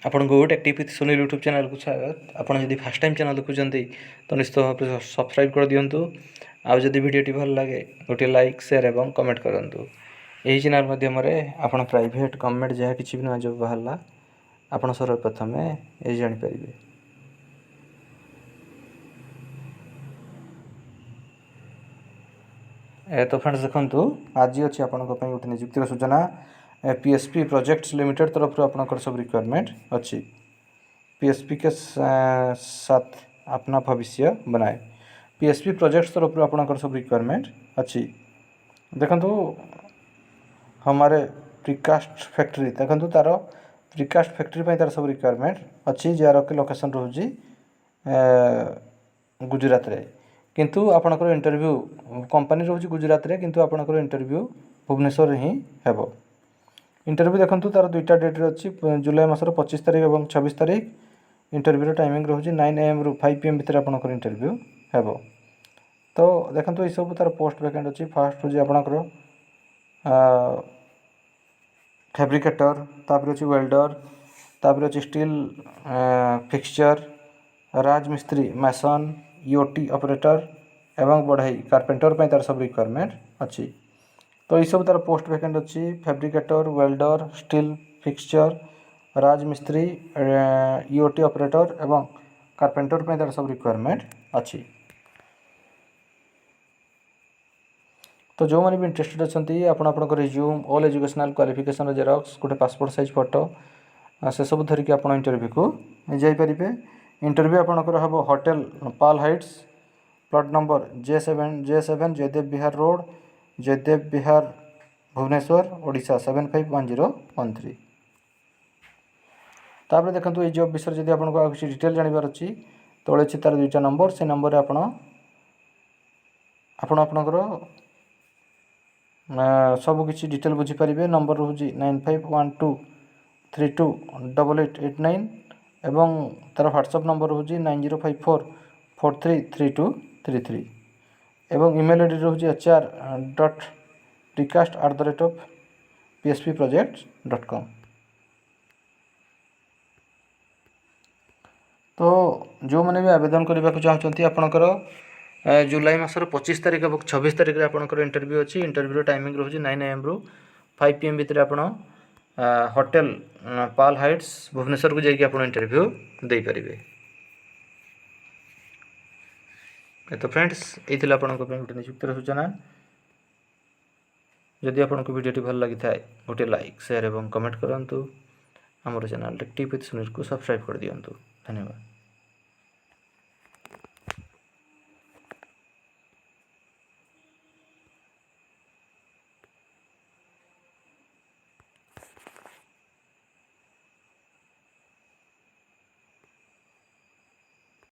ଆପଣଙ୍କୁ टेक्टिव with Sunil YouTube channel को स्वागत। आप जब फास्ट टाइम चैनल देखुंत तो निश्चित भाव सब्सक्राइब कर दिंतु। आदि भिडियोटी भल लगे गोटे लाइक शेयर और कमेंट करूँ। यही चैनल माध्यम आप प्राइवेट गवर्नमेंट जहाँ कि भी नुआ जब बाहर आप सर्वप्रथम ये जापर। तो फ्रेंड्स देखो आज अच्छी आपंक गोटे निजुक्तिर सूचना पीएसपी प्रोजेक्ट्स लिमिटेड तरफ आपंकर सब रिक्वायरमेंट अच्छी। पीएसपी के साथ अपना भविष्य बनाए। पीएसपी प्रोजेक्ट्स तरफ आपंकर सब रिक्वायरमेंट अच्छी। देखो हमारे प्रीकास्ट फैक्ट्री देखो तार प्रीकास्ट फैक्ट्री तार सब रिक्वायरमेंट अच्छी जार के लोकेशन रोजी गुजरात रे किंतु आपनकर इंटरव्यू कंपनी रोज गुजरात रे किंतु आपनकर इंटरव्यू भुवनेश्वर ही हेबो। इंटरव्यू देखंतु तार दुईटा डेट रे अछि जुलाई मासर 25 तारिख और 26 तारिख। इंटरव्यू टाइमिंग रोज 9 AM रु 5 PM भितर आपनकर इंटरव्यू हेबो। तो देखंतु ई सब तार पोस्ट वैकेंट अछि। फर्स्ट होजी आपनकर फैब्रिकेटर, तापर अछि वेल्डर, तापर अछि स्टील फिक्सचर, राजमिस्त्री, मैसन, ईओटी ऑपरेटर एवं बढ़ई कारपेंटर पे तार सब रिक्वायरमेंट अच्छी। तो ये सब तार पोस्ट वैकेंट अच्छी। फैब्रिकेटर, वेल्डर, स्टील फिक्सचर, राजमिस्त्री, ईओटी ऑपरेटर एवं कारपेंटर पे तार सब रिक्वायरमेंट अच्छी। तो जो मैंने भी इंटरेस्टेड अच्छा आपंकर resume all educational qualification xerox गोटे पासपोर्ट साइज फोटो से सब धरिकी आप इंटरव्यू को जापर। इंटरव्यू आपंकर हम hotel Pal heights plot number J7 Jaydev Vihar road Jaydev Vihar Bhubaneswar Odisha 751013। तापर देखो ये जॉब विषय जब आपको किसी डिटेल जानवर अच्छी तले अच्छी तार दुईटा नंबर से नंबर आपणकर सबकि डिटेल बुझीपारे। नंबर रोज 9512328889 एवं तार व्हाट्सएप नंबर रोज 9054433233 एवं ईमेल आईडी रोज hr.precast@pspprojects.com। तो जो मैंने भी आवेदन करने को चाहते आपंकर जुलाई मासर 25 तारिख और 26 तारिख में आपंकर इंटरव्यू अच्छी। इंटरव्यू टाइमिंग रोज 9 AM रु 5 PM भितर आप होटेल पाल हाइट्स भुवनेश्वर को जाकि आप इंटरव्यू दे पारे। तो फ्रेंड्स ये गोटे निजुक्तिर सूचना। जदि आपको वीडियो भल लगी था गोटे लाइक शेयर और कमेंट करूँ। आमर चैनल टेक्टिव विथ सुनील को सब्सक्राइब कर दिंतु। धन्यवाद।